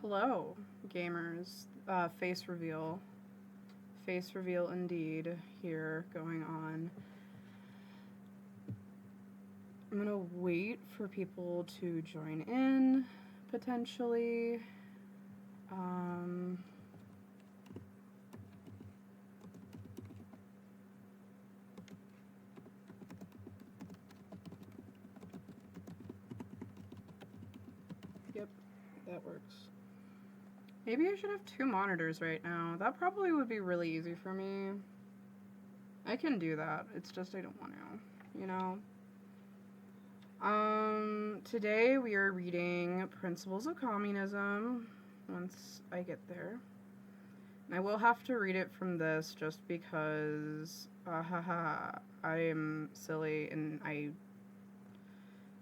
Hello, gamers. Face reveal. Face reveal indeed here going on. I'm gonna wait for people to join in, potentially. Um, yep, that works. Maybe I should have two monitors right now. That probably would be really easy for me. I can do that. It's just I don't want to, you know? Today we are reading Principles of Communism once I get there. And I will have to read it from this just because, I am silly and I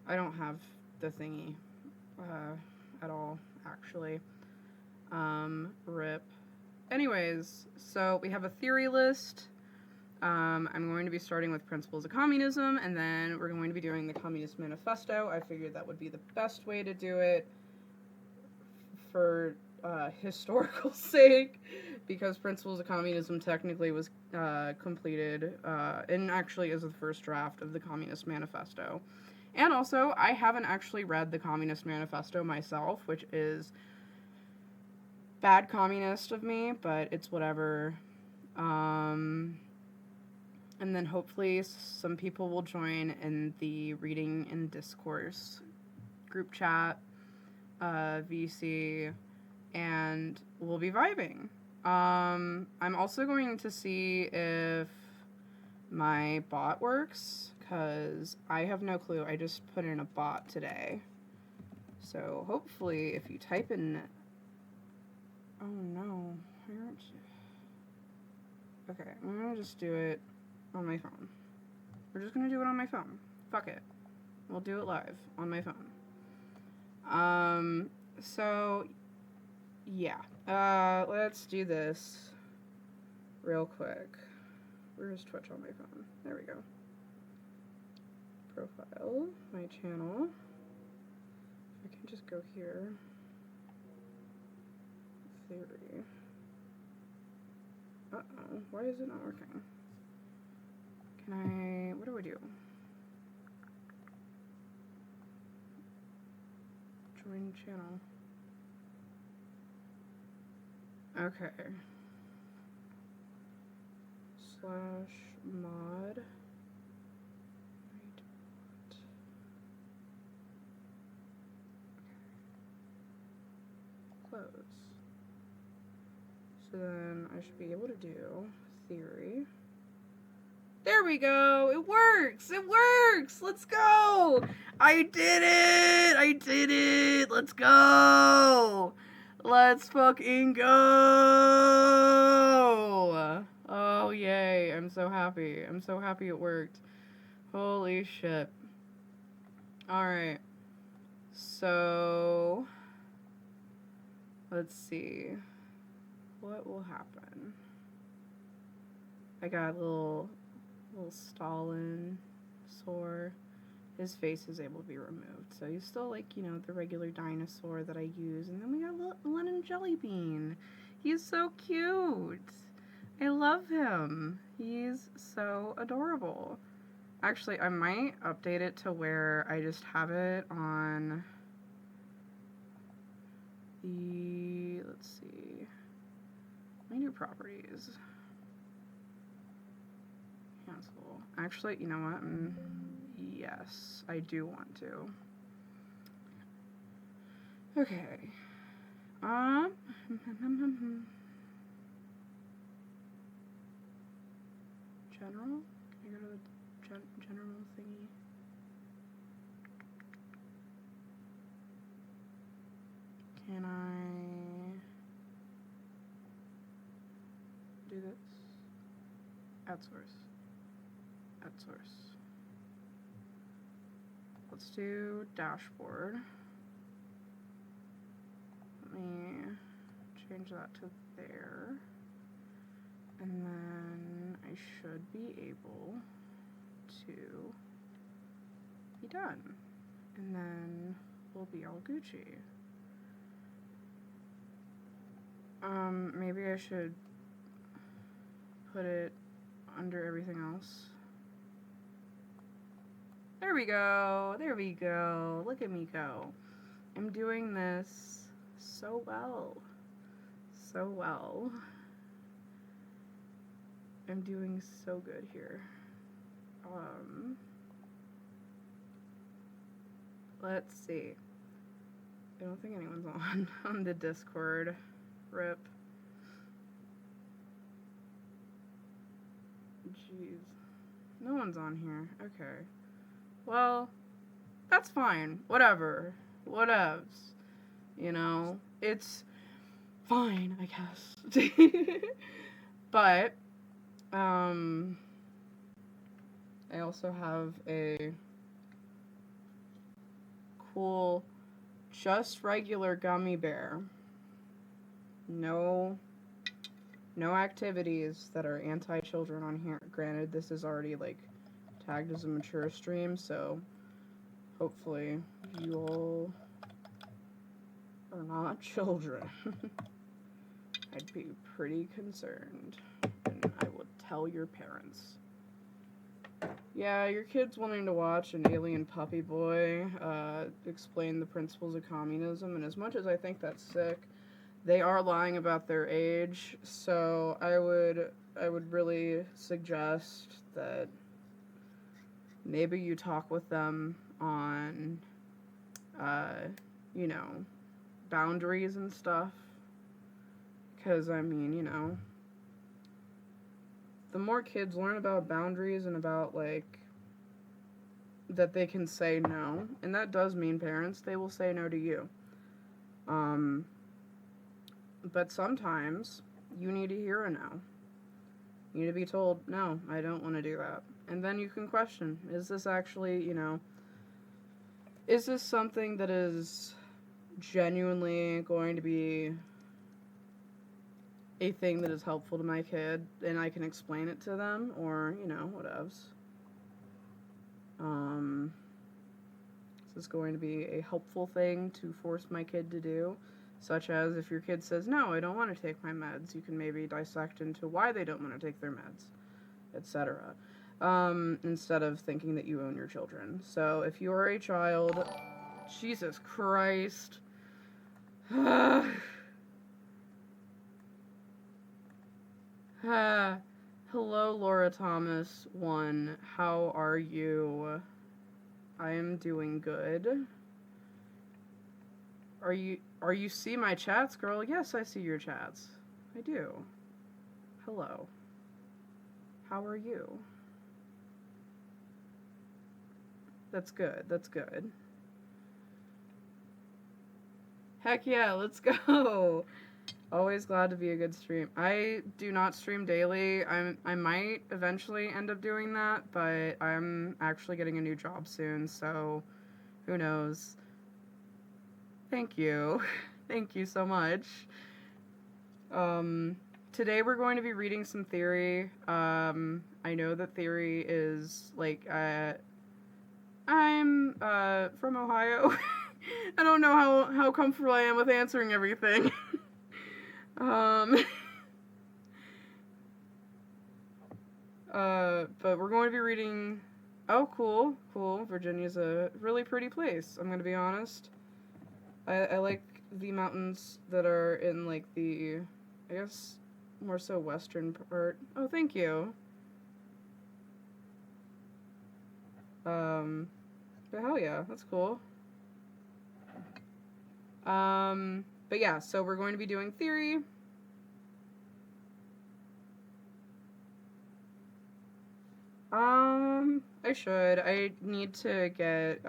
don't have the thingy, at all, actually. Rip. Anyways, so we have a theory list. I'm going to be starting with Principles of Communism, and then we're going to be doing the Communist Manifesto. I figured that would be the best way to do it for historical sake, because Principles of Communism technically was completed and actually is the first draft of the Communist Manifesto. And also, I haven't actually read the Communist Manifesto myself, which is bad communist of me, but it's whatever. And then hopefully some people will join in the reading and discourse group chat, VC, and we'll be vibing. I'm also going to see if my bot works, because I have no clue. I just put in a bot today. So hopefully if you type in... Oh no, why aren't you... Okay, I'm gonna just do it on my phone. We're just gonna do it on my phone. Fuck it. We'll do it live on my phone. So, yeah. Let's do this real quick. Where's Twitch on my phone? There we go. Profile, my channel. I can just go here. Theory. Uh-oh, why is it not working? Can I, what do I do? Join channel. Okay. /mod. Close. So then I should be able to do theory. There we go. It works. It works. Let's go. I did it. I did it. Let's go. Let's fucking go. Oh, yay. I'm so happy. I'm so happy it worked. Holy shit. Alright. So, let's see. What will happen? I got a little Stalin sore. His face is able to be removed, so he's still like, you know, the regular dinosaur that I use. And then we got Lennon Jellybean. He's so cute. I love him. He's so adorable. Actually, I might update it to where I just have it on the, let's see, my new properties. Cancel. Actually, you know what? Yes, I do want to. Okay. General? Can I go to the general thingy? Can I do this? Add source. Add source. Let's do dashboard. Let me change that to there. And then I should be able to be done. And then we'll be all Gucci. Maybe I should put it under everything else. There we go. There we go. Look at me go. I'm doing this so well. So well. I'm doing so good here. Let's see. I don't think anyone's on the Discord. RIP. Jeez. No one's on here. Okay. Well, that's fine. Whatever. Whatevs. You know, it's fine, I guess. But, I also have a cool, just regular gummy bear. No activities that are anti-children on here. Granted, this is already, like, tagged as a mature stream, so hopefully you all are not children. I'd be pretty concerned, and I would tell your parents. Yeah, your kid's wanting to watch an alien puppy boy explain the principles of communism, and as much as I think that's sick, they are lying about their age, so I would really suggest that maybe you talk with them on, you know, boundaries and stuff. Because, I mean, you know, the more kids learn about boundaries and about, like, that they can say no, and that does mean parents, they will say no to you. But sometimes you need to hear a no. You need to be told, no, I don't want to do that. And then you can question, is this actually, you know, is this something that is genuinely going to be a thing that is helpful to my kid and I can explain it to them, or, you know, whatevs. Is this going to be a helpful thing to force my kid to do? Such as if your kid says, no, I don't want to take my meds, you can maybe dissect into why they don't want to take their meds, etc. Instead of thinking that you own your children. So if you are a child, Jesus Christ. Hello, Laura Thomas 1. How are you? I am doing good. Are you see my chats, girl? Yes, I see your chats. I do. Hello. How are you? That's good. That's good. Heck yeah, let's go. Always glad to be a good stream. I do not stream daily. I might eventually end up doing that, but I'm actually getting a new job soon, so who knows. Thank you. Thank you so much. Today we're going to be reading some theory. I know that theory is, like, I'm, from Ohio. I don't know how comfortable I am with answering everything. But we're going to be reading... Oh, cool. Virginia's a really pretty place, I'm gonna be honest. I like the mountains that are in, like, the, I guess, more so western part. Oh, thank you. But hell yeah, that's cool. But yeah, so we're going to be doing theory. I should. I need to get,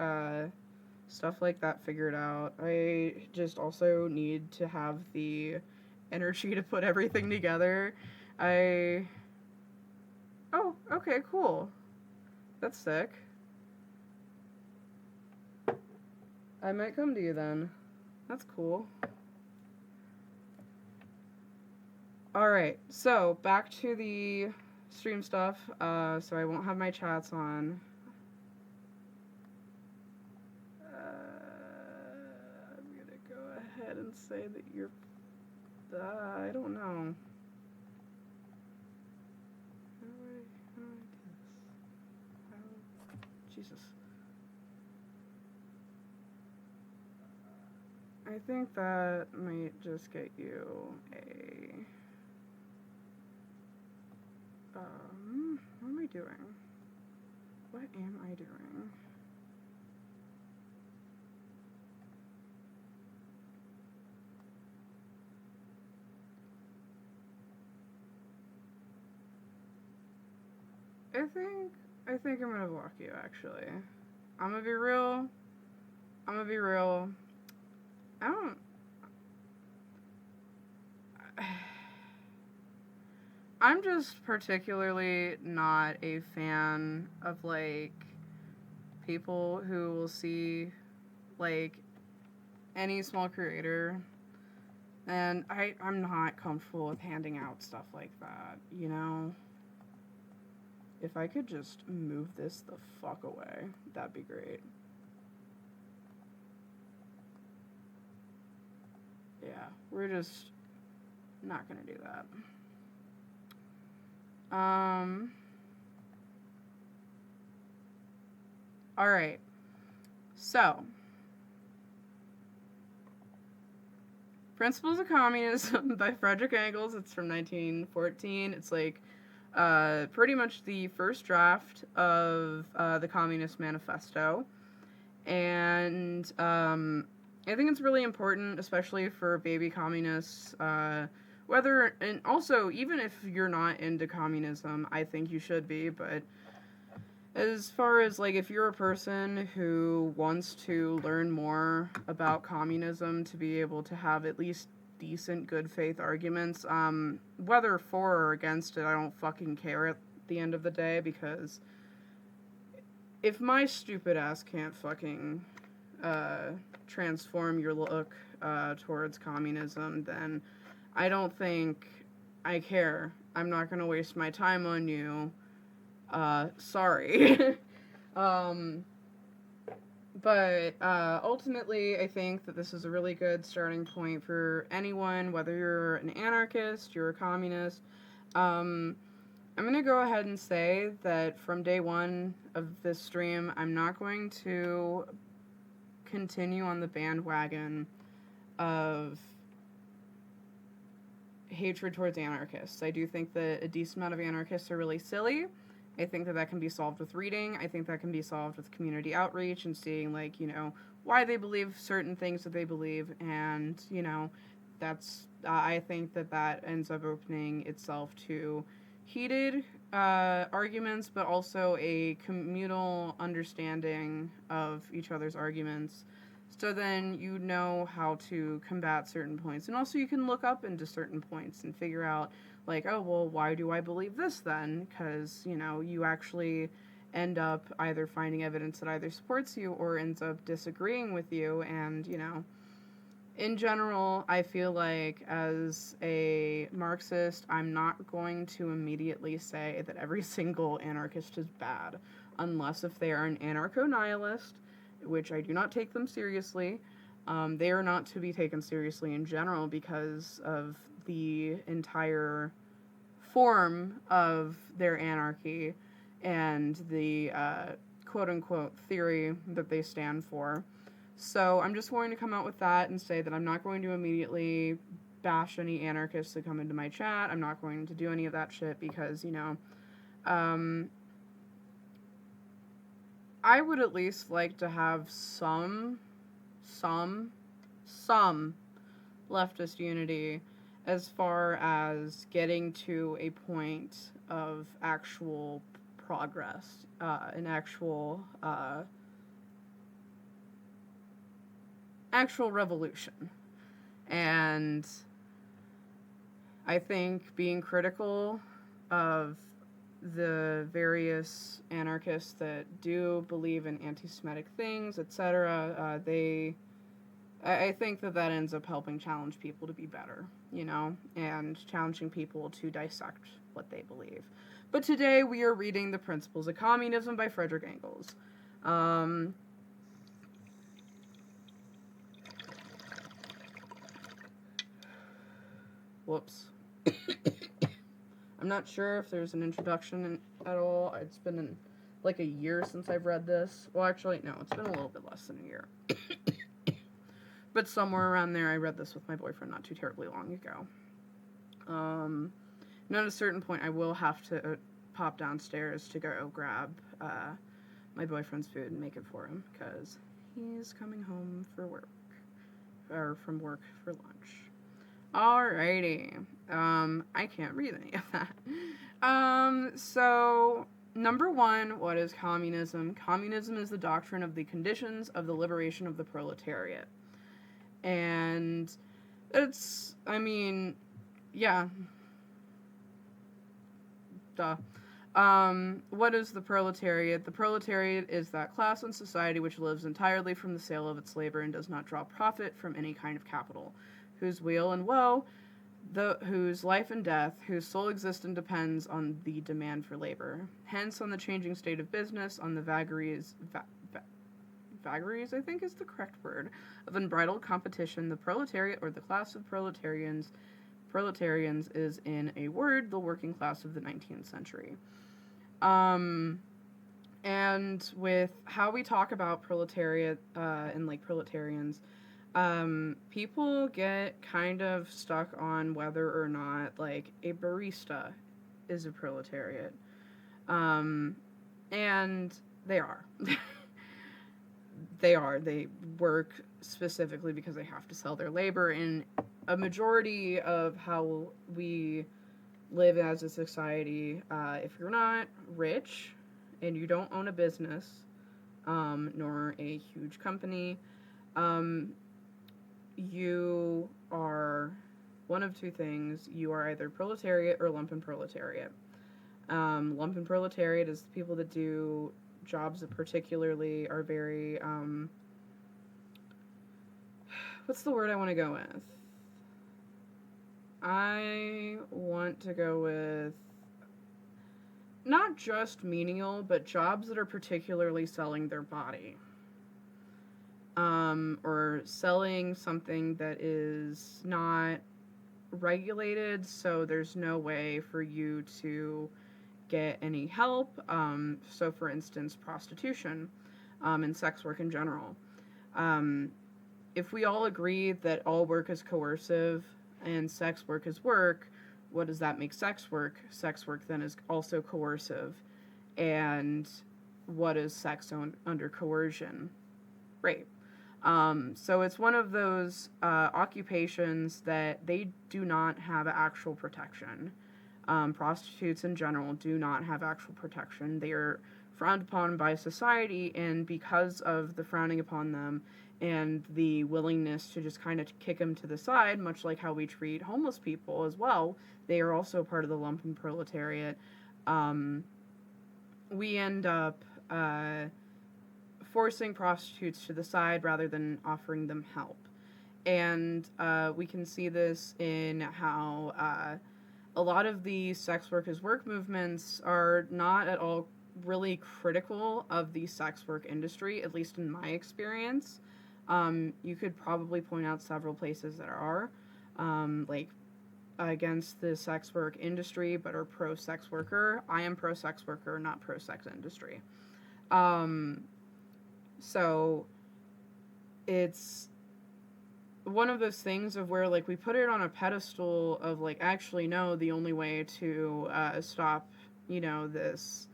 stuff like that figured out. I just also need to have the energy to put everything together. Oh, okay, cool. That's sick. I might come to you then. That's cool. Alright, so back to the stream stuff. So I won't have my chats on. I'm gonna go ahead and say that you're I don't know. How do I do this? Jesus. I think that might just get you a. What am I doing? What am I doing? I think I'm gonna block you, actually. I'm gonna be real. I'm gonna be real. I don't. I'm just particularly not a fan of, like, people who will see, like, any small creator. And I'm not comfortable with handing out stuff like that, you know? If I could just move this the fuck away, that'd be great. Yeah, we're just not gonna do that. Alright. So, Principles of Communism by Frederick Engels. It's from 1914. It's like pretty much the first draft of the Communist Manifesto. And I think it's really important, especially for baby communists, whether, and also, even if you're not into communism, I think you should be, but as far as, like, if you're a person who wants to learn more about communism to be able to have at least decent good faith arguments, whether for or against it, I don't fucking care at the end of the day, because if my stupid ass can't fucking transform your look towards communism, then I don't think I care. I'm not gonna waste my time on you. Sorry. But ultimately, I think that this is a really good starting point for anyone, whether you're an anarchist, you're a communist. I'm going to go ahead and say that from day one of this stream, I'm not going to continue on the bandwagon of hatred towards anarchists. I do think that a decent amount of anarchists are really silly. I think that can be solved with reading. I think that can be solved with community outreach and seeing, like, you know, why they believe certain things that they believe. And, you know, that's, I think that ends up opening itself to heated arguments, but also a communal understanding of each other's arguments. So then you know how to combat certain points. And also you can look up into certain points and figure out, like, oh, well, why do I believe this then? Because, you know, you actually end up either finding evidence that either supports you or ends up disagreeing with you. And, you know, in general, I feel like as a Marxist, I'm not going to immediately say that every single anarchist is bad, unless if they are an anarcho-nihilist, which I do not take them seriously. They are not to be taken seriously in general because of the entire form of their anarchy and the quote-unquote theory that they stand for. So I'm just going to come out with that and say that I'm not going to immediately bash any anarchists that come into my chat. I'm not going to do any of that shit because, you know, I would at least like to have some leftist unity as far as getting to a point of actual progress, an actual revolution. And I think being critical of the various anarchists that do believe in anti-Semitic things, etc., I think that ends up helping challenge people to be better, you know, and challenging people to dissect what they believe. But today we are reading The Principles of Communism by Frederick Engels. Whoops. I'm not sure if there's an introduction at all. It's been like a year since I've read this. Well, actually, no, it's been a little bit less than a year. But somewhere around there, I read this with my boyfriend not too terribly long ago. And at a certain point, I will have to pop downstairs to go grab my boyfriend's food and make it for him, because he's coming home for work, or from work for lunch. Alrighty. I can't read any of that. So, number one, what is communism? Communism is the doctrine of the conditions of the liberation of the proletariat. And it's, I mean, yeah. Duh. What is the proletariat? The proletariat is that class in society which lives entirely from the sale of its labor and does not draw profit from any kind of capital, whose weal and woe, whose life and death, whose sole existence depends on the demand for labor. Hence, on the changing state of business, on the vagaries, I think is the correct word, of unbridled competition, the proletariat, or the class of proletarians is, in a word, the working class of the 19th century. And with how we talk about proletariat and like proletarians, people get kind of stuck on whether or not like a barista is a proletariat. And they are. They work specifically because they have to sell their labor, and a majority of how we live as a society, if you're not rich and you don't own a business, nor a huge company, you are one of two things. You are either proletariat or lumpen proletariat. Lumpen proletariat is the people that do jobs that particularly are very, what's the word I want to go with? I want to go with not just menial, but jobs that are particularly selling their body. Or selling something that is not regulated, so there's no way for you to get any help. So, for instance, prostitution, and sex work in general. If we all agree that all work is coercive and sex work is work, what does that make sex work? Sex work then is also coercive. And what is sex under coercion? Rape. So it's one of those occupations that they do not have actual protection. Prostitutes in general do not have actual protection. They are frowned upon by society, and because of the frowning upon them and the willingness to just kind of kick them to the side, much like how we treat homeless people as well, they are also part of the lumpen proletariat. We end up forcing prostitutes to the side rather than offering them help. And we can see this in how a lot of the sex work as work movements are not at all really critical of the sex work industry, at least in my experience. You could probably point out several places that are, like, against the sex work industry, but are pro-sex worker. I am pro-sex worker, not pro-sex industry. So it's one of those things of where, like, we put it on a pedestal of, like, actually, no, the only way to stop, this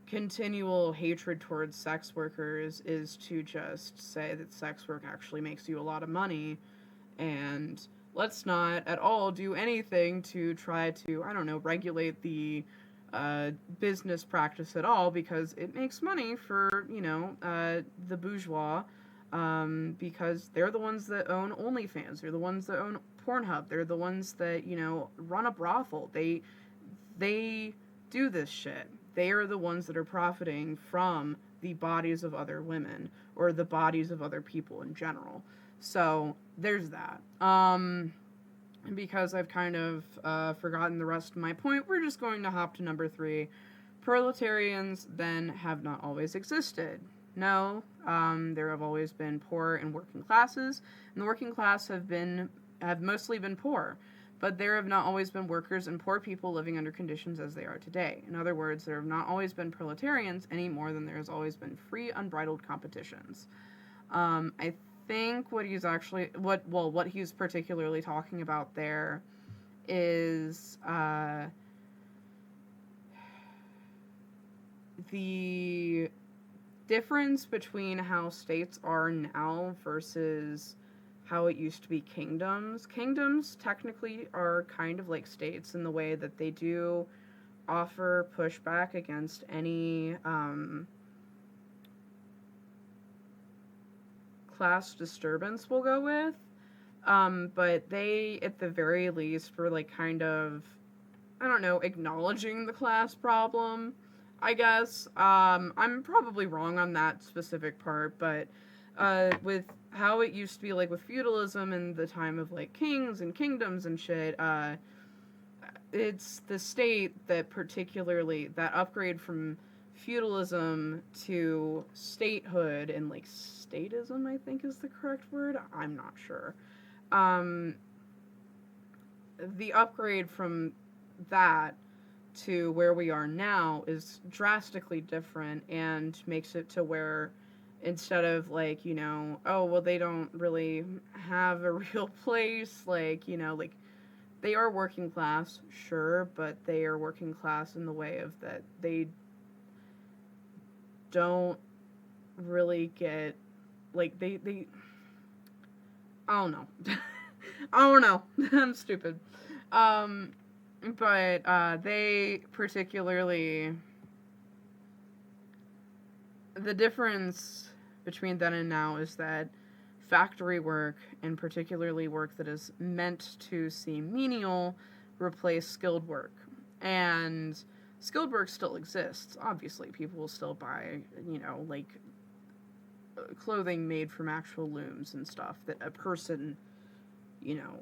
continual hatred towards sex workers is to just say that sex work actually makes you a lot of money, and let's not at all do anything to try to, regulate the business practice at all, because it makes money for, the bourgeois, because they're the ones that own OnlyFans, they're the ones that own Pornhub, they're the ones that, run a brothel, they do this shit. They are the ones that are profiting from the bodies of other women, or the bodies of other people in general. So, there's that. Because I've kind of forgotten the rest of my point, we're just going to hop to number 3. Proletarians, then, have not always existed. No, there have always been poor and working classes, and the working class have mostly been poor. but there have not always been workers and poor people living under conditions as they are today. In other words, there have not always been proletarians any more than there has always been free, unbridled competitions. I think what he's particularly talking about there is the difference between how states are now versus how it used to be kingdoms. Kingdoms technically are kind of like states in the way that they do offer pushback against any class disturbance, we'll go with. But they, at the very least, were like kind of, I don't know, acknowledging the class problem, I guess. I'm probably wrong on that specific part, but with how it used to be like with feudalism and the time of like kings and kingdoms and shit, it's the state that particularly, that upgrade from feudalism to statehood, and like statism, I think is the correct word. I'm not sure. The upgrade from that to where we are now is drastically different, and makes it to where instead of like, you know, oh, well, they don't really have a real place, like, you know, like they are working class, sure, but they are working class in the way of that they don't really get, like, they I don't know. I don't know. I'm stupid. But they particularly, the difference between then and now is that factory work, and particularly work that is meant to seem menial, replace skilled work. And skilled work still exists. Obviously, people will still buy, you know, like clothing made from actual looms and stuff that a person, you know,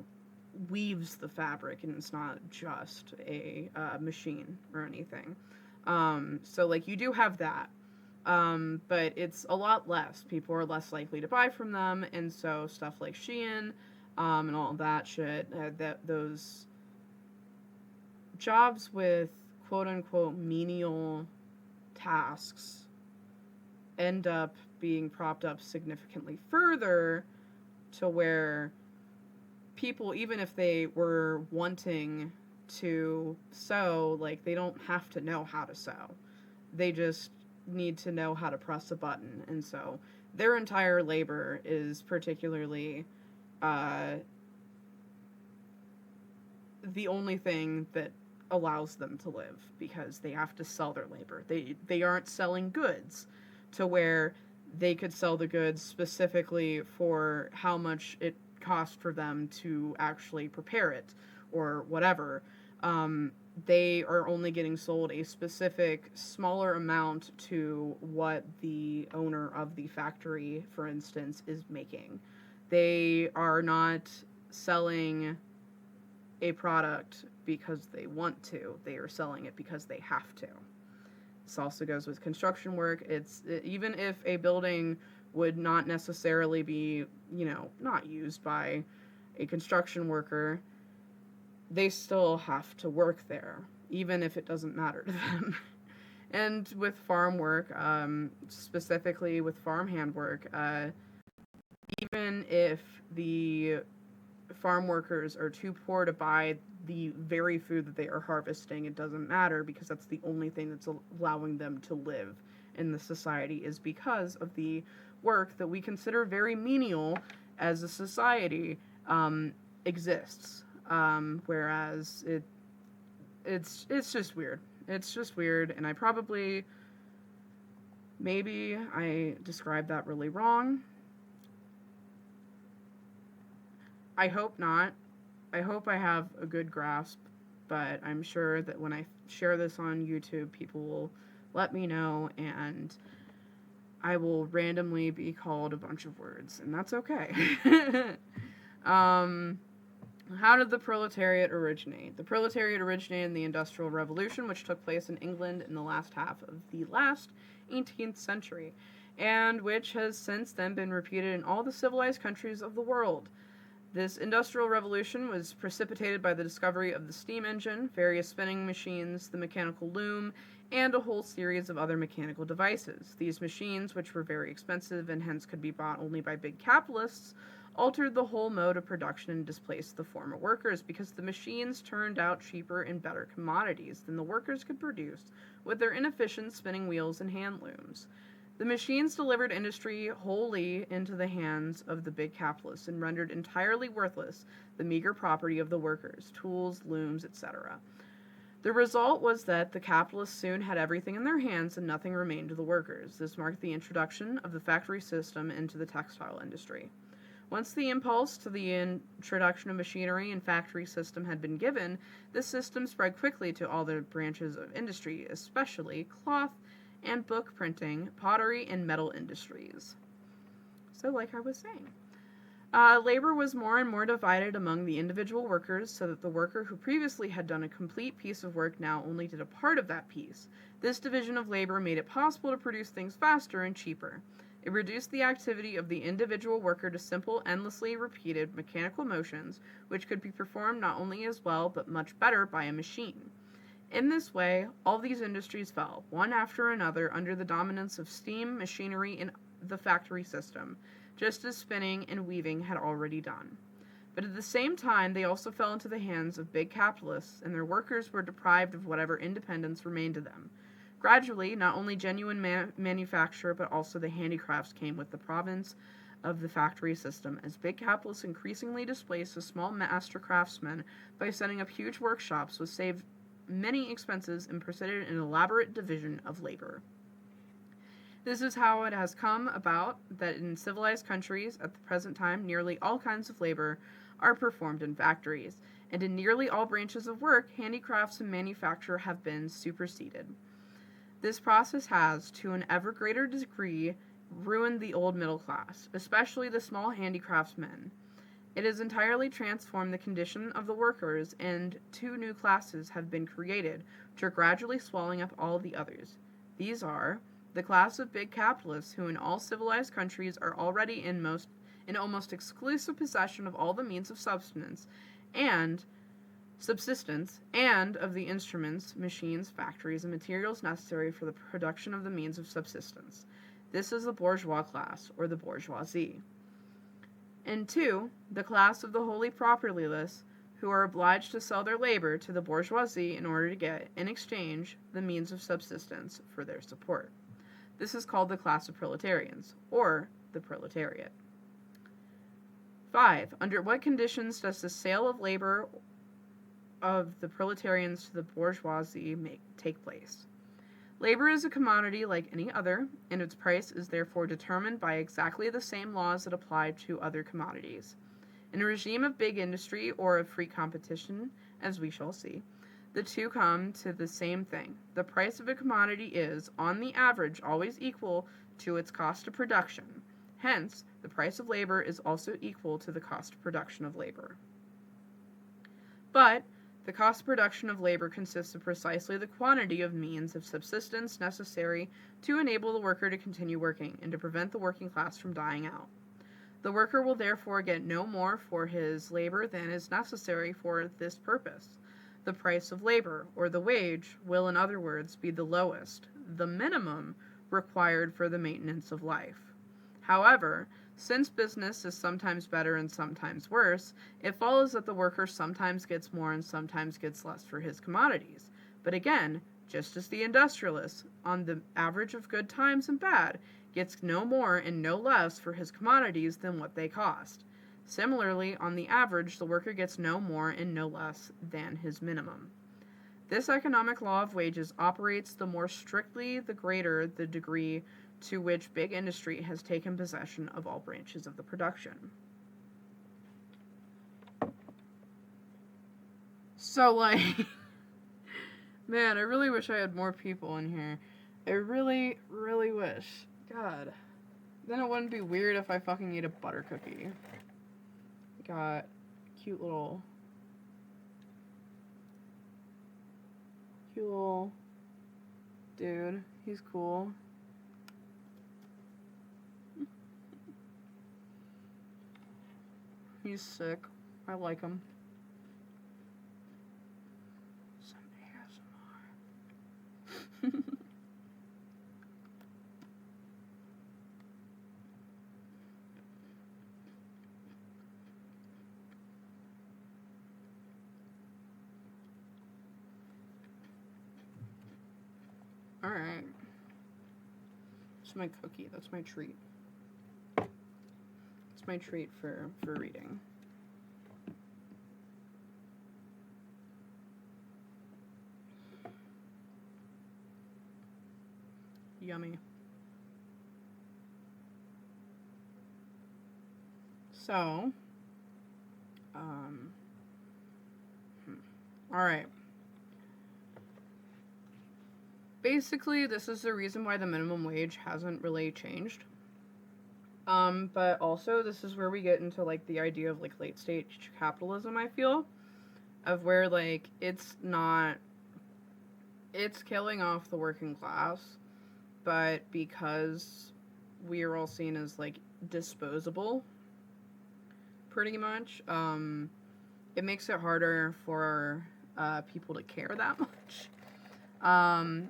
weaves the fabric, and it's not just a machine or anything. So, like, you do have that. But it's a lot less. People are less likely to buy from them, and so stuff like Shein, and all that shit, those jobs with quote-unquote menial tasks end up being propped up significantly further, to where people, even if they were wanting to sew, like, they don't have to know how to sew. They just need to know how to press a button. And so their entire labor is particularly the only thing that allows them to live, because they have to sell their labor. They aren't selling goods to where they could sell the goods specifically for how much it cost for them to actually prepare it or whatever. They are only getting sold a specific smaller amount to what the owner of the factory, for instance, is making. They are not selling a product because they want to. They are selling it because they have to. This also goes with construction work. Even if a building would not necessarily be, you know, not used by a construction worker, they still have to work there, even if it doesn't matter to them. And with farm work, specifically with farmhand work, even if the farm workers are too poor to buy the very food that they are harvesting, it doesn't matter, because that's the only thing that's allowing them to live in the society, is because of the work that we consider very menial as a society exists. Whereas it's just weird. It's just weird, and maybe I described that really wrong. I hope not. I hope I have a good grasp, but I'm sure that when I share this on YouTube, people will let me know, and I will randomly be called a bunch of words, and that's okay. How did the proletariat originate? The proletariat originated in the Industrial Revolution, which took place in England in the last half of the last 18th century, and which has since then been repeated in all the civilized countries of the world. This industrial revolution was precipitated by the discovery of the steam engine, various spinning machines, the mechanical loom, and a whole series of other mechanical devices. These machines, which were very expensive and hence could be bought only by big capitalists, altered the whole mode of production and displaced the former workers because the machines turned out cheaper and better commodities than the workers could produce with their inefficient spinning wheels and hand looms. The machines delivered industry wholly into the hands of the big capitalists and rendered entirely worthless the meager property of the workers, tools, looms, etc. The result was that the capitalists soon had everything in their hands and nothing remained to the workers. This marked the introduction of the factory system into the textile industry. Once the impulse to the introduction of machinery and factory system had been given, this system spread quickly to all the branches of industry, especially cloth and book printing, pottery, and metal industries. So, like I was saying, labor was more and more divided among the individual workers, so that the worker who previously had done a complete piece of work now only did a part of that piece. This division of labor made it possible to produce things faster and cheaper. It reduced the activity of the individual worker to simple, endlessly repeated mechanical motions, which could be performed not only as well, but much better by a machine. In this way, all these industries fell, one after another, under the dominance of steam, machinery, and the factory system, just as spinning and weaving had already done. But at the same time, they also fell into the hands of big capitalists, and their workers were deprived of whatever independence remained to them. Gradually, not only genuine manufacture, but also the handicrafts came with the province of the factory system, as big capitalists increasingly displaced the small master craftsmen by setting up huge workshops, which saved many expenses and preceded an elaborate division of labor. This is how it has come about that in civilized countries at the present time nearly all kinds of labor are performed in factories, and in nearly all branches of work, handicrafts and manufacture have been superseded. This process has, to an ever greater degree, ruined the old middle class, especially the small handicraftsmen. It has entirely transformed the condition of the workers, and two new classes have been created, which are gradually swallowing up all the others. These are the class of big capitalists, who in all civilized countries are already in almost exclusive possession of all the means of subsistence, and of the instruments, machines, factories, and materials necessary for the production of the means of subsistence. This is the bourgeois class, or the bourgeoisie. And two, the class of the wholly propertyless, who are obliged to sell their labor to the bourgeoisie in order to get, in exchange, the means of subsistence for their support. This is called the class of proletarians, or the proletariat. 5. Under what conditions does the sale of labor of the proletarians to the bourgeoisie take place? Labor is a commodity like any other, and its price is therefore determined by exactly the same laws that apply to other commodities. In a regime of big industry or of free competition, as we shall see, the two come to the same thing. The price of a commodity is, on the average, always equal to its cost of production. Hence, the price of labor is also equal to the cost of production of labor. But the cost of production of labor consists of precisely the quantity of means of subsistence necessary to enable the worker to continue working and to prevent the working class from dying out. The worker will therefore get no more for his labor than is necessary for this purpose. The price of labor, or the wage, will in other words be the lowest, the minimum required for the maintenance of life. However, since business is sometimes better and sometimes worse, it follows that the worker sometimes gets more and sometimes gets less for his commodities. But again, just as the industrialist, on the average of good times and bad, gets no more and no less for his commodities than what they cost. Similarly, on the average, the worker gets no more and no less than his minimum. This economic law of wages operates the more strictly the greater the degree to which big industry has taken possession of all branches of the production. So, man, I really wish I had more people in here. I really, really wish. God. Then it wouldn't be weird if I fucking ate a butter cookie. Got cute little dude. He's cool. He's sick. I like him. Some ASMR. Alright. It's my cookie. That's my treat. It's my treat for reading. Yummy. So, alright. Basically, this is the reason why the minimum wage hasn't really changed. But also, this is where we get into, like, the idea of, like, late-stage capitalism, I feel. Of where, like, it's killing off the working class, but because we are all seen as, like, disposable, pretty much, it makes it harder for, people to care that much.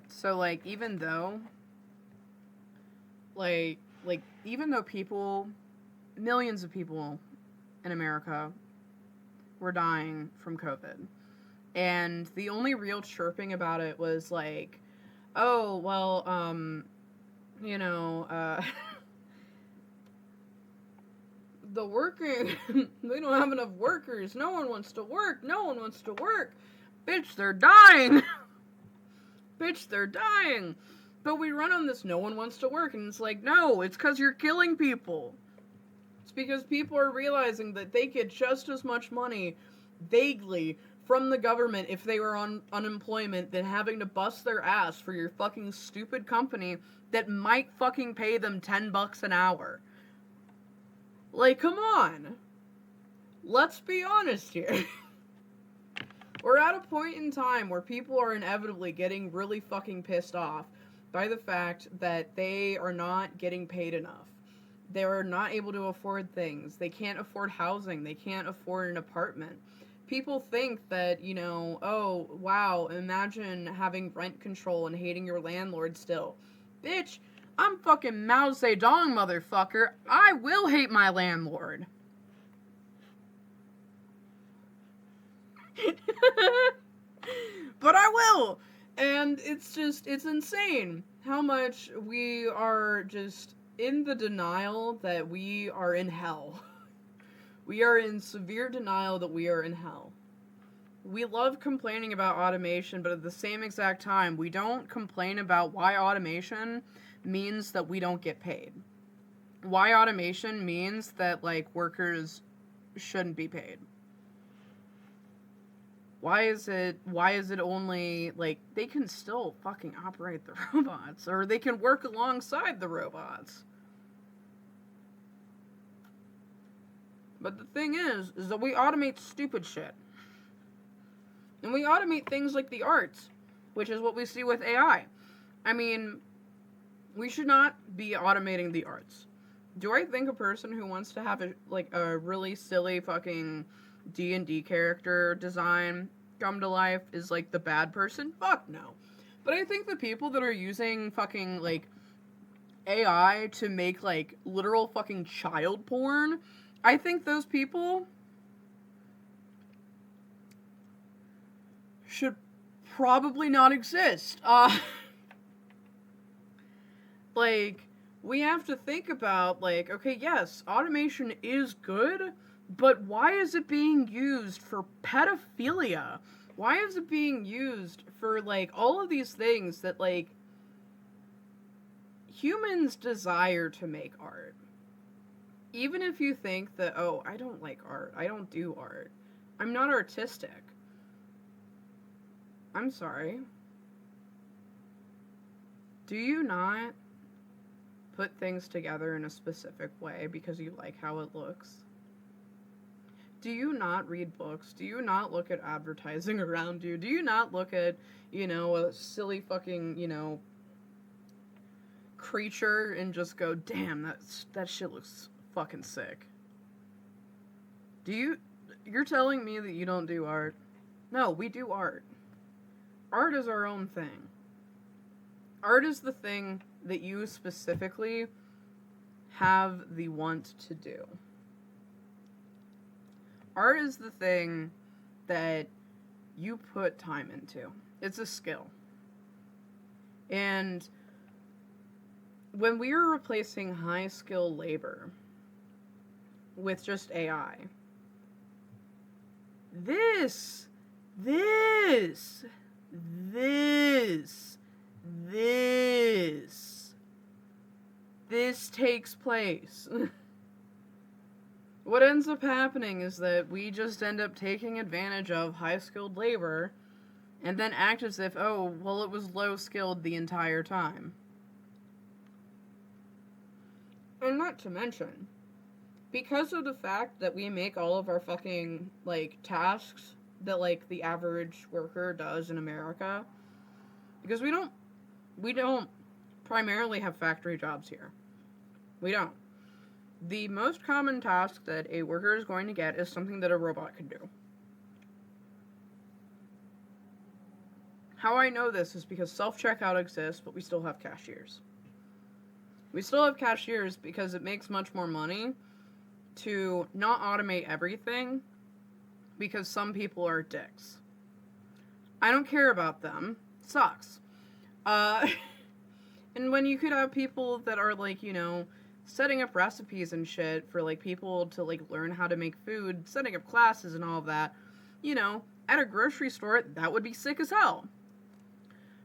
So, like, even though people, millions of people in America were dying from COVID, and the only real chirping about it was, like, oh, well, the working, they don't have enough workers, no one wants to work, bitch, they're dying. Bitch, they're dying. But we run on this no one wants to work, and it's like, no, it's because you're killing people. It's because people are realizing that they get just as much money, vaguely, from the government if they were on unemployment than having to bust their ass for your fucking stupid company that might fucking pay them $10 an hour. Like, come on. Let's be honest here. We're at a point in time where people are inevitably getting really fucking pissed off by the fact that they are not getting paid enough. They are not able to afford things. They can't afford housing. They can't afford an apartment. People think that, oh, wow, imagine having rent control and hating your landlord still. Bitch, I'm fucking Mao Zedong, motherfucker. I will hate my landlord. But I will! And it's insane how much we are just in the denial that we are in hell. We are in severe denial that we are in hell. We love complaining about automation, but at the same exact time, we don't complain about why automation means that we don't get paid. Why automation means that, like, workers shouldn't be paid. Why is it only, like, they can still fucking operate the robots, or they can work alongside the robots. But the thing is that we automate stupid shit. And we automate things like the arts, which is what we see with AI. I mean, we should not be automating the arts. Do I think a person who wants to have a really silly fucking D&D character design come to life is, like, the bad person? Fuck no. But I think the people that are using fucking, like, AI to make, like, literal fucking child porn, I think those people should probably not exist. Like, we have to think about, like, okay, yes, automation is good, but why is it being used for pedophilia? Why is it being used for, like, all of these things that, like, humans desire to make art? Even if you think that, oh, I don't like art, I don't do art, I'm not artistic. I'm sorry. Do you not put things together in a specific way because you like how it looks? Do you not read books? Do you not look at advertising around you? Do you not look at, a silly fucking, creature and just go, damn, that shit looks fucking sick? You're telling me that you don't do art? No, we do art. Art is our own thing. Art is the thing that you specifically have the want to do. Art is the thing that you put time into. It's a skill. And when we are replacing high skill labor with just AI, this takes place. What ends up happening is that we just end up taking advantage of high-skilled labor and then act as if, oh, well, it was low-skilled the entire time. And not to mention, because of the fact that we make all of our fucking, like, tasks that, like, the average worker does in America, because we don't primarily have factory jobs here. We don't. The most common task that a worker is going to get is something that a robot can do. How I know this is because self-checkout exists, but we still have cashiers. We still have cashiers because it makes much more money to not automate everything because some people are dicks. I don't care about them. It sucks. And when you could have people that are, like, you know, setting up recipes and shit for, like, people to, like, learn how to make food, setting up classes and all of that, you know, at a grocery store, that would be sick as hell.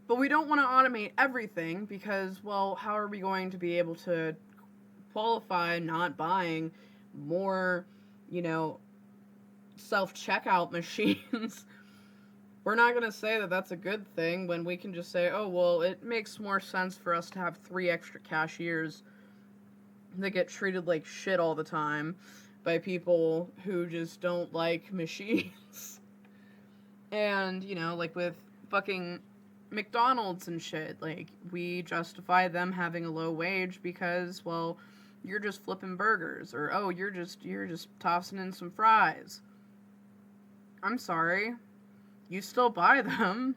But we don't want to automate everything because, well, how are we going to be able to qualify not buying more, you know, self-checkout machines? We're not going to say that that's a good thing when we can just say, oh, well, it makes more sense for us to have 3 extra cashiers that get treated like shit all the time by people who just don't like machines. And, you know, like with fucking McDonald's and shit, like, we justify them having a low wage because, well, you're just flipping burgers, or, oh, you're just tossing in some fries. I'm sorry. You still buy them,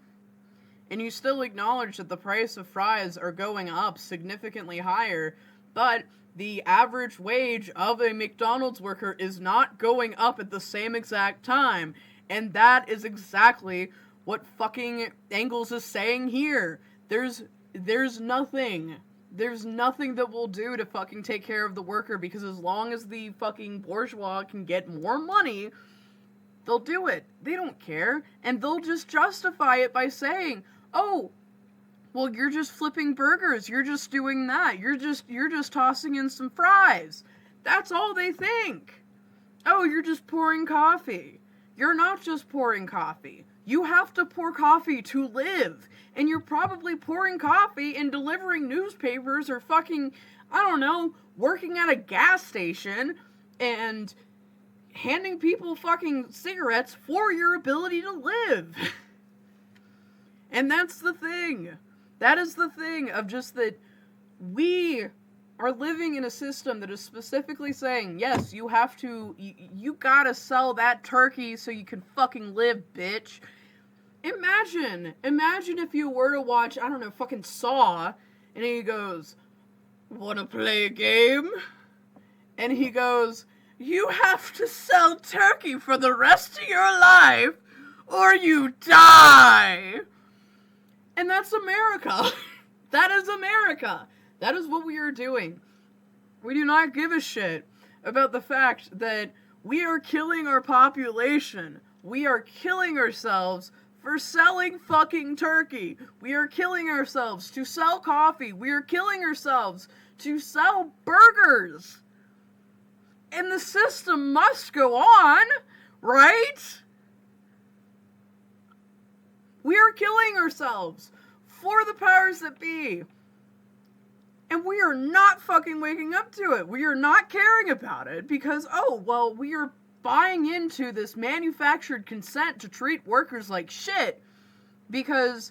and you still acknowledge that the price of fries are going up significantly higher, but the average wage of a McDonald's worker is not going up at the same exact time, and that is exactly what fucking Engels is saying here. There's nothing that will do to fucking take care of the worker, because as long as the fucking bourgeois can get more money, they'll do it. They don't care. And they'll just justify it by saying, oh, well, you're just flipping burgers. You're just doing that. You're just tossing in some fries. That's all they think. Oh, you're just pouring coffee. You're not just pouring coffee. You have to pour coffee to live. And you're probably pouring coffee and delivering newspapers or fucking, I don't know, working at a gas station and handing people fucking cigarettes for your ability to live. And that's the thing. That is the thing of just that we are living in a system that is specifically saying, yes, you have to, you gotta sell that turkey so you can fucking live, bitch. Imagine if you were to watch, I don't know, fucking Saw, and he goes, wanna play a game? And he goes, you have to sell turkey for the rest of your life, or you die. And that's America. That is America. That is what we are doing. We do not give a shit about the fact that we are killing our population. We are killing ourselves for selling fucking turkey. We are killing ourselves to sell coffee. We are killing ourselves to sell burgers. And the system must go on, right? We are killing ourselves for the powers that be. And we are not fucking waking up to it. We are not caring about it because, oh, well, we are buying into this manufactured consent to treat workers like shit because,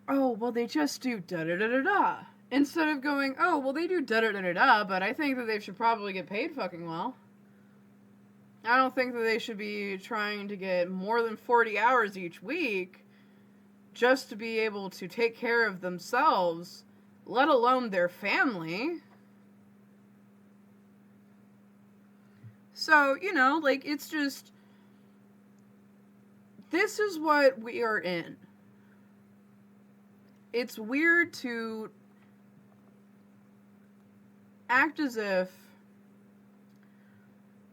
oh, well, they just do da-da-da-da-da. Instead of going, oh, well, they do da-da-da-da-da, but I think that they should probably get paid fucking well. I don't think that they should be trying to get more than 40 hours each week just to be able to take care of themselves, let alone their family. So, like, it's just, this is what we are in. It's weird to act as if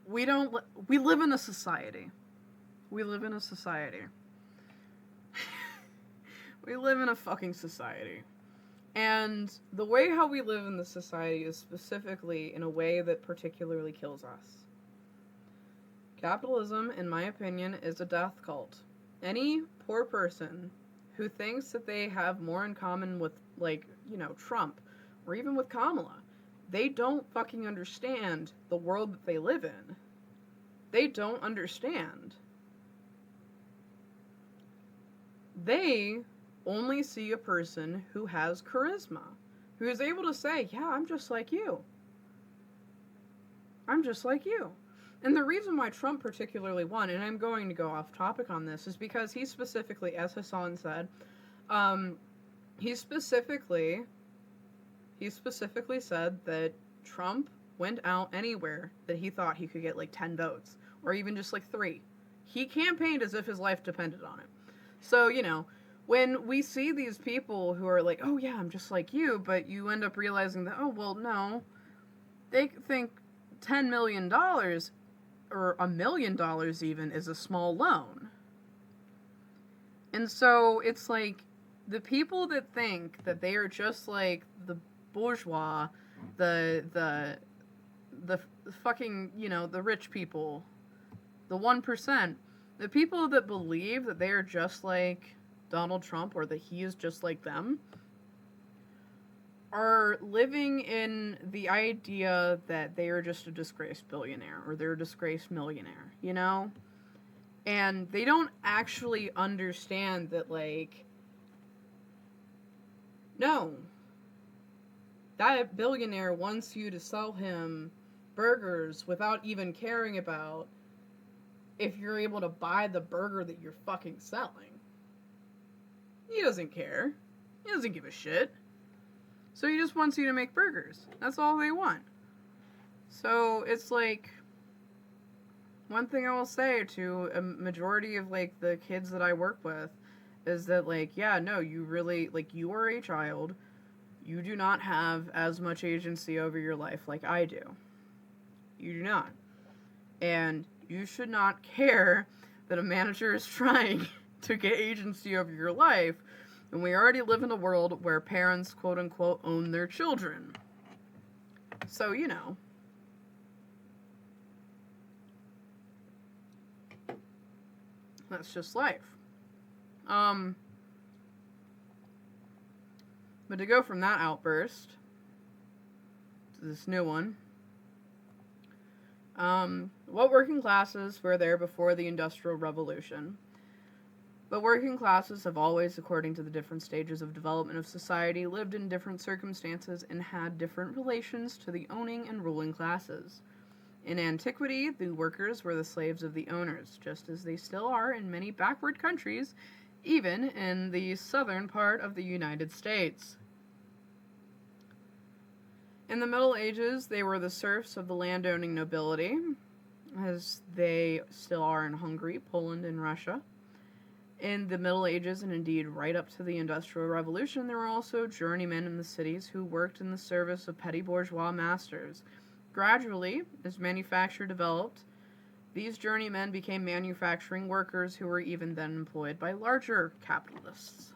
we live in a society. We live in a society. We live in a fucking society. And the way how we live in the society is specifically in a way that particularly kills us. Capitalism, in my opinion, is a death cult. Any poor person who thinks that they have more in common with, like, Trump, or even with Kamala, they don't fucking understand the world that they live in. They don't understand. They only see a person who has charisma, who is able to say, yeah, I'm just like you. I'm just like you. And the reason why Trump particularly won, and I'm going to go off topic on this, is because he specifically, as Hassan said, he specifically said that Trump went out anywhere that he thought he could get like 10 votes, or even just like 3. He campaigned as if his life depended on it. So, when we see these people who are like, oh yeah, I'm just like you, but you end up realizing that, oh, well, no, they think $10 million or $1 million even is a small loan. And so it's like the people that think that they are just like the bourgeois, the fucking, the rich people, the 1%, the people that believe that they are just like Donald Trump or that he is just like them are living in the idea that they are just a disgraced billionaire or they're a disgraced millionaire, And they don't actually understand that, like, no, that billionaire wants you to sell him burgers without even caring about if you're able to buy the burger that you're fucking selling. He doesn't care. He doesn't give a shit. So he just wants you to make burgers. That's all they want. So it's like, one thing I will say to a majority of, like, the kids that I work with is that, like, yeah, no, you really, like, you are a child. You do not have as much agency over your life like I do. You do not. And you should not care that a manager is trying to get agency over your life. And we already live in a world where parents, quote unquote, own their children. So, that's just life. But to go from that outburst to this new one, what working classes were there before the Industrial Revolution? But working classes have always, according to the different stages of development of society, lived in different circumstances and had different relations to the owning and ruling classes. In antiquity, the workers were the slaves of the owners, just as they still are in many backward countries, even in the southern part of the United States. In the Middle Ages, they were the serfs of the landowning nobility, as they still are in Hungary, Poland, and Russia. In the Middle Ages, and indeed right up to the Industrial Revolution, there were also journeymen in the cities who worked in the service of petty bourgeois masters. Gradually, as manufacture developed, these journeymen became manufacturing workers who were even then employed by larger capitalists.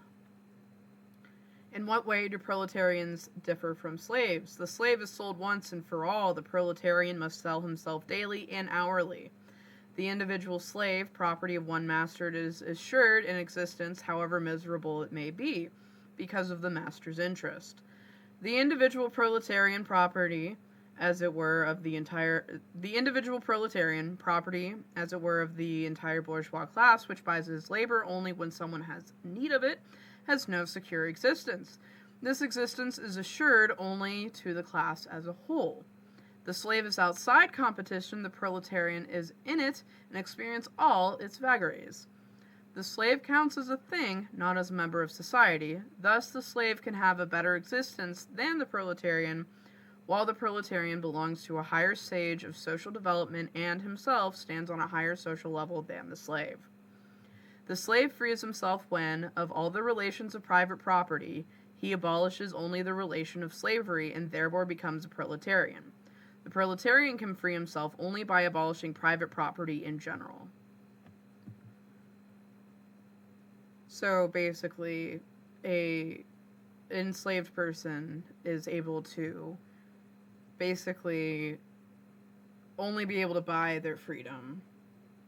In what way do proletarians differ from slaves? The slave is sold once and for all. The proletarian must sell himself daily and hourly. The individual slave, property of one master, is assured in existence, however miserable it may be, because of the master's interest. The individual proletarian property, as it were, of the individual proletarian property, as it were, of the entire bourgeois class, which buys his labor only when someone has need of it, has no secure existence. This existence is assured only to the class as a whole. The slave is outside competition, the proletarian is in it and experiences all its vagaries. The slave counts as a thing, not as a member of society. Thus, the slave can have a better existence than the proletarian, while the proletarian belongs to a higher stage of social development and himself stands on a higher social level than the slave. The slave frees himself when, of all the relations of private property, he abolishes only the relation of slavery and therefore becomes a proletarian. The proletarian can free himself only by abolishing private property in general. So basically, a enslaved person is able to basically only be able to buy their freedom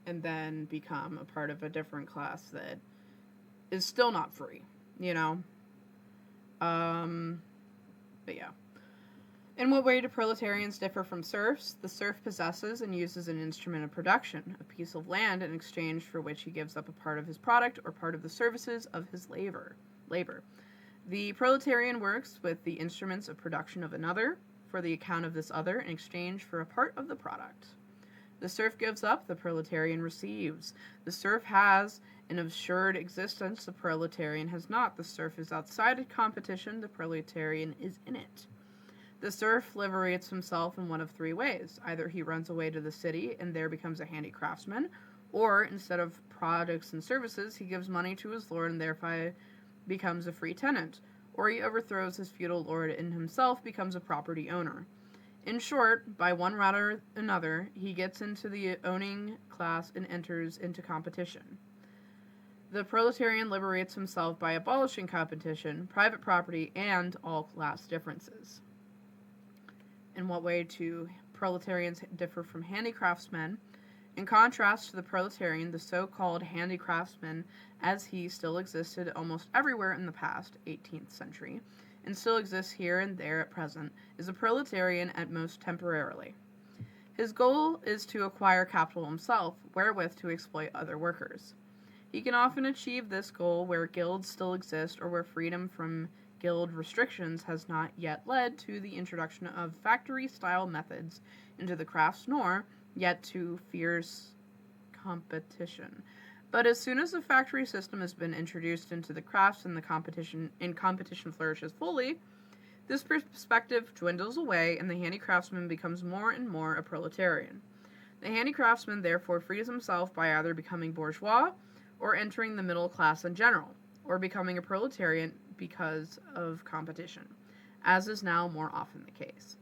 and then become a part of a different class that is still not free, you know? But yeah. In what way do proletarians differ from serfs? The serf possesses and uses an instrument of production, a piece of land in exchange for which he gives up a part of his product or part of the services of his labor. The proletarian works with the instruments of production of another for the account of this other in exchange for a part of the product. The serf gives up, the proletarian receives. The serf has an assured existence, the proletarian has not. The serf is outside of competition, the proletarian is in it. The serf liberates himself in one of three ways. Either he runs away to the city and there becomes a handy craftsman, or instead of products and services, he gives money to his lord and thereby becomes a free tenant, or he overthrows his feudal lord and himself becomes a property owner. In short, by one route or another, he gets into the owning class and enters into competition. The proletarian liberates himself by abolishing competition, private property, and all class differences. In what way do proletarians differ from handicraftsmen? In contrast to the proletarian, the so-called handicraftsman, as he still existed almost everywhere in the past 18th century, and still exists here and there at present, is a proletarian at most temporarily. His goal is to acquire capital himself, wherewith to exploit other workers. He can often achieve this goal where guilds still exist or where freedom from guild restrictions has not yet led to the introduction of factory-style methods into the crafts nor yet to fierce competition. But as soon as the factory system has been introduced into the crafts and competition flourishes fully, this perspective dwindles away and the handicraftsman becomes more and more a proletarian. The handicraftsman therefore frees himself by either becoming bourgeois or entering the middle class in general, or becoming a proletarian because of competition, as is now more often the case.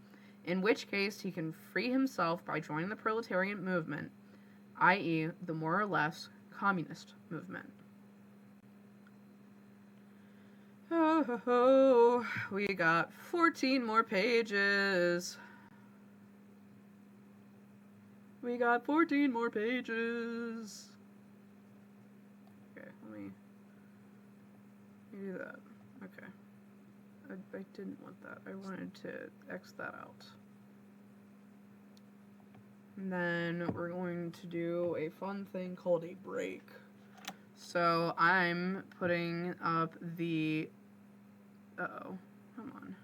In which case he can free himself by joining the proletarian movement, i.e., the more or less communist movement. Oh, we got 14 more pages. We got 14 more pages. Okay, let me do that. Okay. I didn't want that. I wanted to X that out. And then we're going to do a fun thing called a break. So I'm putting up the... Uh-oh. Come on.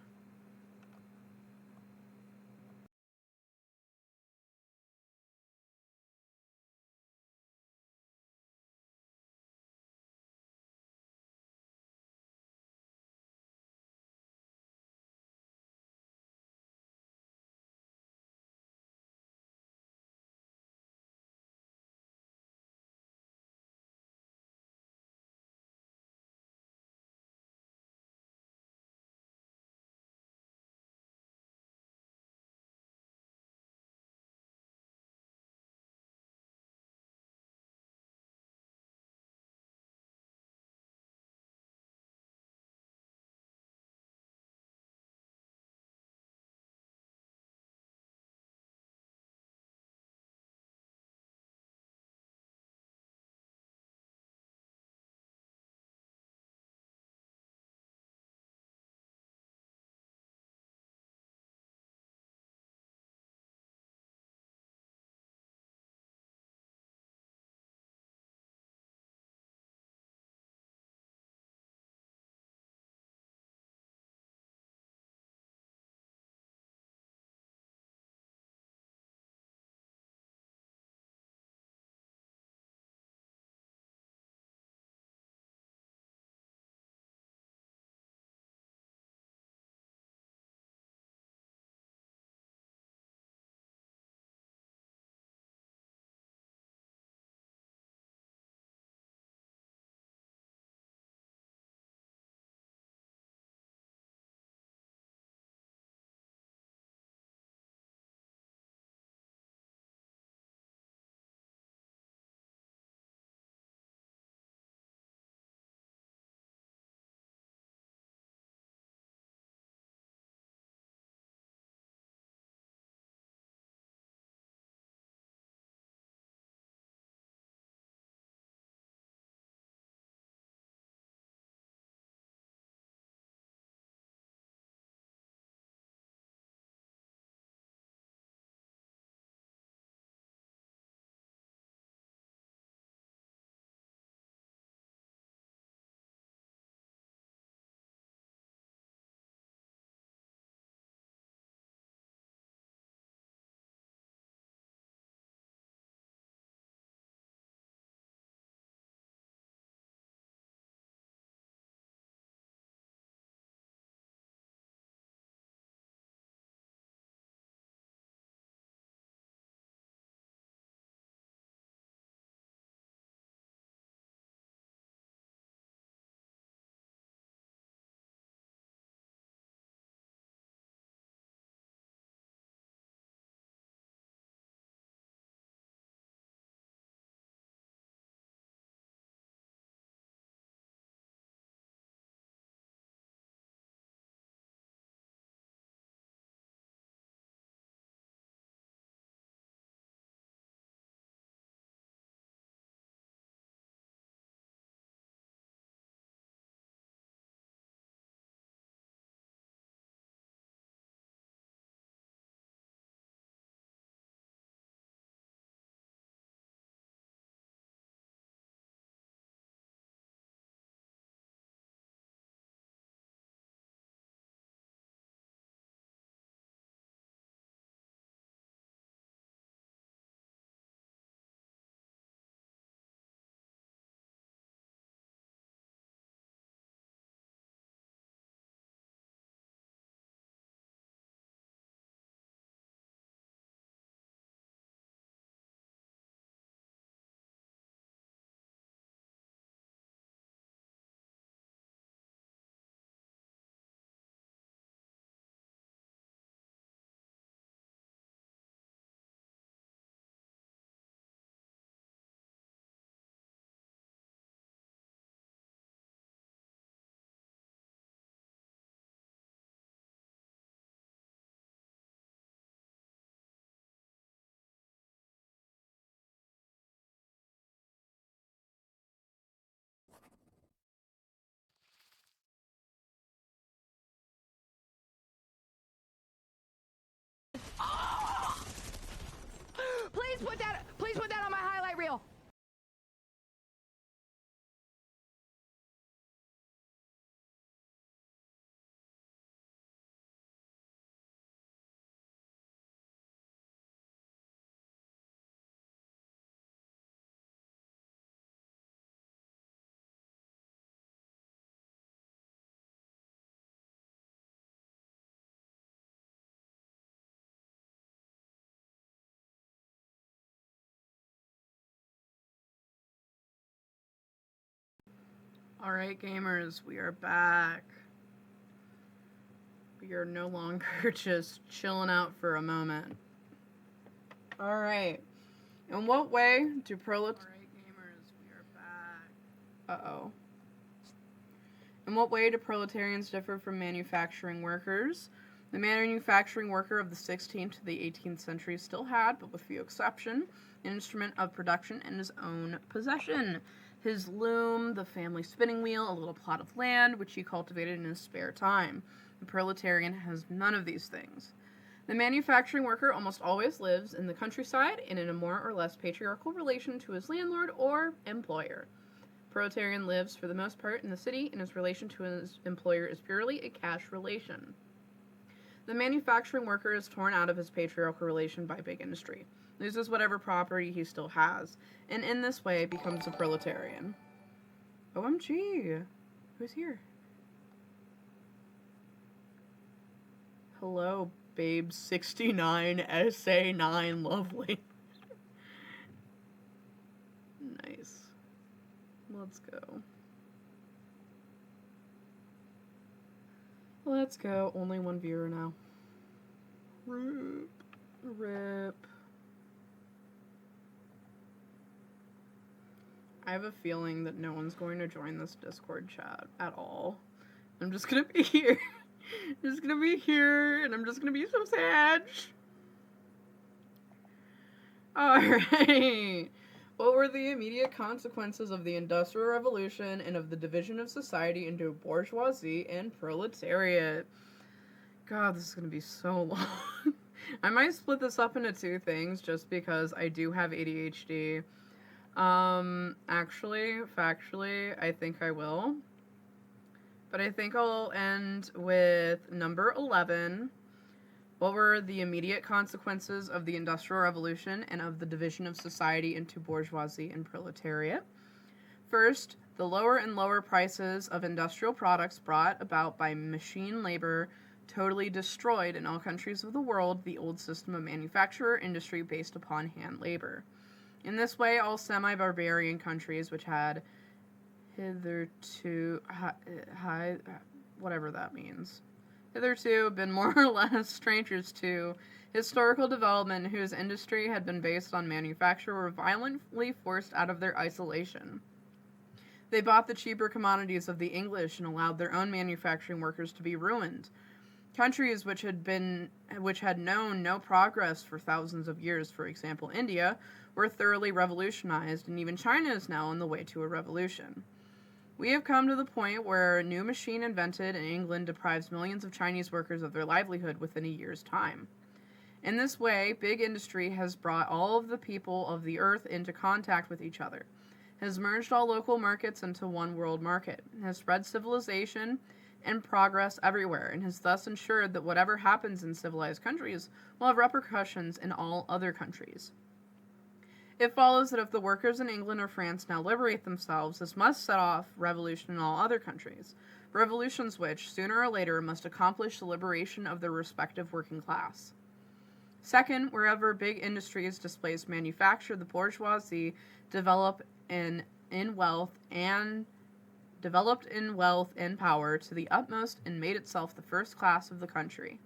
Alright, gamers, we are back. We are no longer just chilling out for a moment. Alright. In what way do proletarians... Alright, gamers, we are back. Uh-oh. In what way do proletarians differ from manufacturing workers? The manufacturing worker of the 16th to the 18th century still had, but with few exceptions, an instrument of production in his own possession. His loom, the family spinning wheel, a little plot of land, which he cultivated in his spare time. The proletarian has none of these things. The manufacturing worker almost always lives in the countryside and in a more or less patriarchal relation to his landlord or employer. Proletarian lives, for the most part, in the city, and his relation to his employer is purely a cash relation. The manufacturing worker is torn out of his patriarchal relation by big industry, loses whatever property he still has, and in this way becomes a proletarian. OMG! Who's here? Hello, babe 69, SA9, lovely. Nice. Let's go. Let's go. Only one viewer now. Rip. I have a feeling that no one's going to join this Discord chat at all. I'm just gonna be here. I'm just gonna be here, and I'm just gonna be so sad. Alright. What were the immediate consequences of the Industrial Revolution and of the division of society into bourgeoisie and proletariat? God, this is going to be so long. I might split this up into two things just because I do have ADHD. Actually, factually, I think I will. But I think I'll end with number 11. What were the immediate consequences of the Industrial Revolution and of the division of society into bourgeoisie and proletariat? First, the lower and lower prices of industrial products brought about by machine labor totally destroyed in all countries of the world the old system of manufacturer industry based upon hand labor. In this way, all semi-barbarian countries which had hitherto, whatever that means, hitherto been more or less strangers to historical development whose industry had been based on manufacture were violently forced out of their isolation. They bought the cheaper commodities of the English and allowed their own manufacturing workers to be ruined. Countries which had known no progress for thousands of years, for example India, were thoroughly revolutionized, and even China is now on the way to a revolution. We have come to the point where a new machine invented in England deprives millions of Chinese workers of their livelihood within a year's time. In this way, big industry has brought all of the people of the earth into contact with each other, has merged all local markets into one world market, has spread civilization and progress everywhere, and has thus ensured that whatever happens in civilized countries will have repercussions in all other countries. It follows that if the workers in England or France now liberate themselves, this must set off revolution in all other countries, revolutions which, sooner or later, must accomplish the liberation of their respective working class. Second, wherever big industries displace manufacture, the bourgeoisie developed in wealth and power to the utmost and made itself the first class of the country.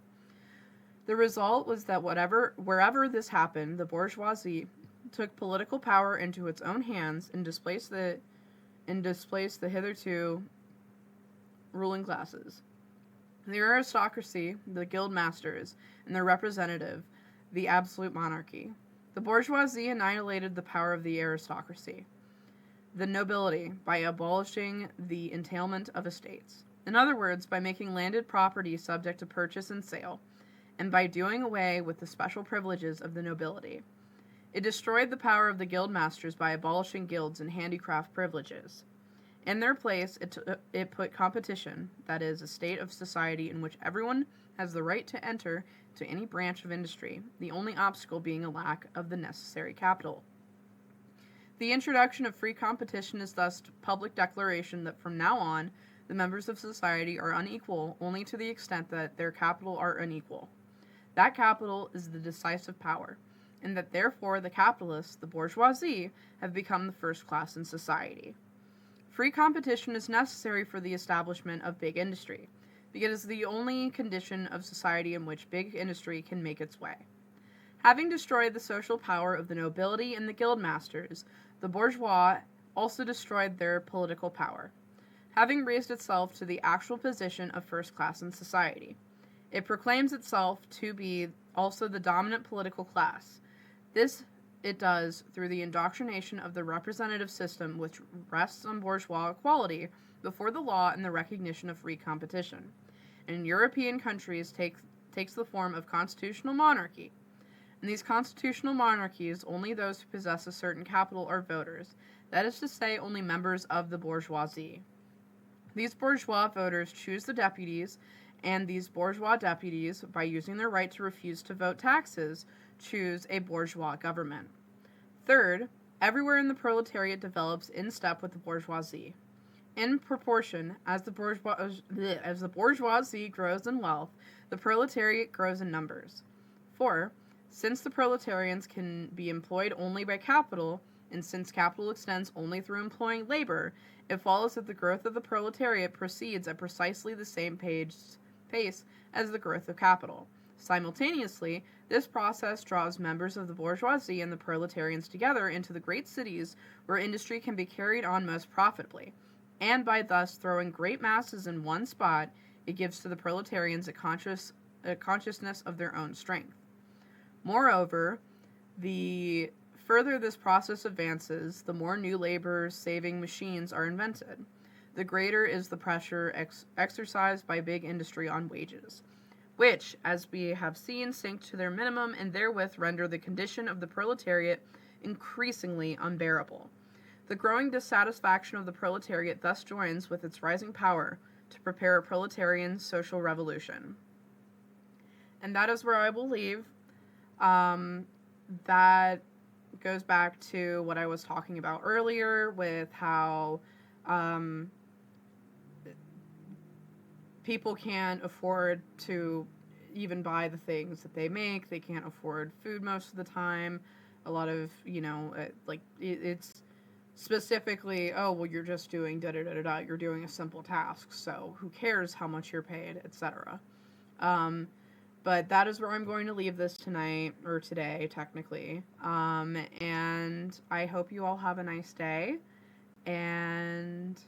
The result was that wherever this happened, the bourgeoisie took political power into its own hands and displaced the hitherto ruling classes. The aristocracy, the guild masters, and their representative, the absolute monarchy. The bourgeoisie annihilated the power of the aristocracy, the nobility, by abolishing the entailment of estates. In other words, by making landed property subject to purchase and sale, and by doing away with the special privileges of the nobility. It destroyed the power of the guild masters by abolishing guilds and handicraft privileges. In their place, it put competition, that is, a state of society in which everyone has the right to enter to any branch of industry, the only obstacle being a lack of the necessary capital. The introduction of free competition is thus a public declaration that from now on, the members of society are unequal only to the extent that their capital are unequal. That capital is the decisive power, and that therefore the capitalists, the bourgeoisie, have become the first class in society. Free competition is necessary for the establishment of big industry, because it is the only condition of society in which big industry can make its way. Having destroyed the social power of the nobility and the guild masters, the bourgeois also destroyed their political power, having raised itself to the actual position of first class in society. It proclaims itself to be also the dominant political class. This it does through the indoctrination of the representative system, which rests on bourgeois equality before the law and the recognition of free competition. And in European countries takes the form of constitutional monarchy. In these constitutional monarchies, only those who possess a certain capital are voters, that is to say, only members of the bourgeoisie. These bourgeois voters choose the deputies, and these bourgeois deputies, by using their right to refuse to vote taxes, choose a bourgeois government. Third, everywhere in the proletariat develops in step with the bourgeoisie. In proportion as the bourgeoisie grows in wealth, the proletariat grows in numbers. 4. Since the proletarians can be employed only by capital, and since capital extends only through employing labor, it follows that the growth of the proletariat proceeds at precisely the same pace as the growth of capital. Simultaneously, this process draws members of the bourgeoisie and the proletarians together into the great cities where industry can be carried on most profitably, and by thus throwing great masses in one spot, it gives to the proletarians a consciousness of their own strength. Moreover, the further this process advances, the more new labor-saving machines are invented. The greater is the pressure exercised by big industry on wages, which, as we have seen, sink to their minimum and therewith render the condition of the proletariat increasingly unbearable. The growing dissatisfaction of the proletariat thus joins with its rising power to prepare a proletarian social revolution. And that is where I will leave. That goes back to what I was talking about earlier with how people can't afford to even buy the things that they make. They can't afford food most of the time. A lot of, it's specifically, oh, well, you're just doing da-da-da-da-da. You're doing a simple task, so who cares how much you're paid, etc. But that is where I'm going to leave this tonight, or today, technically. And I hope you all have a nice day. And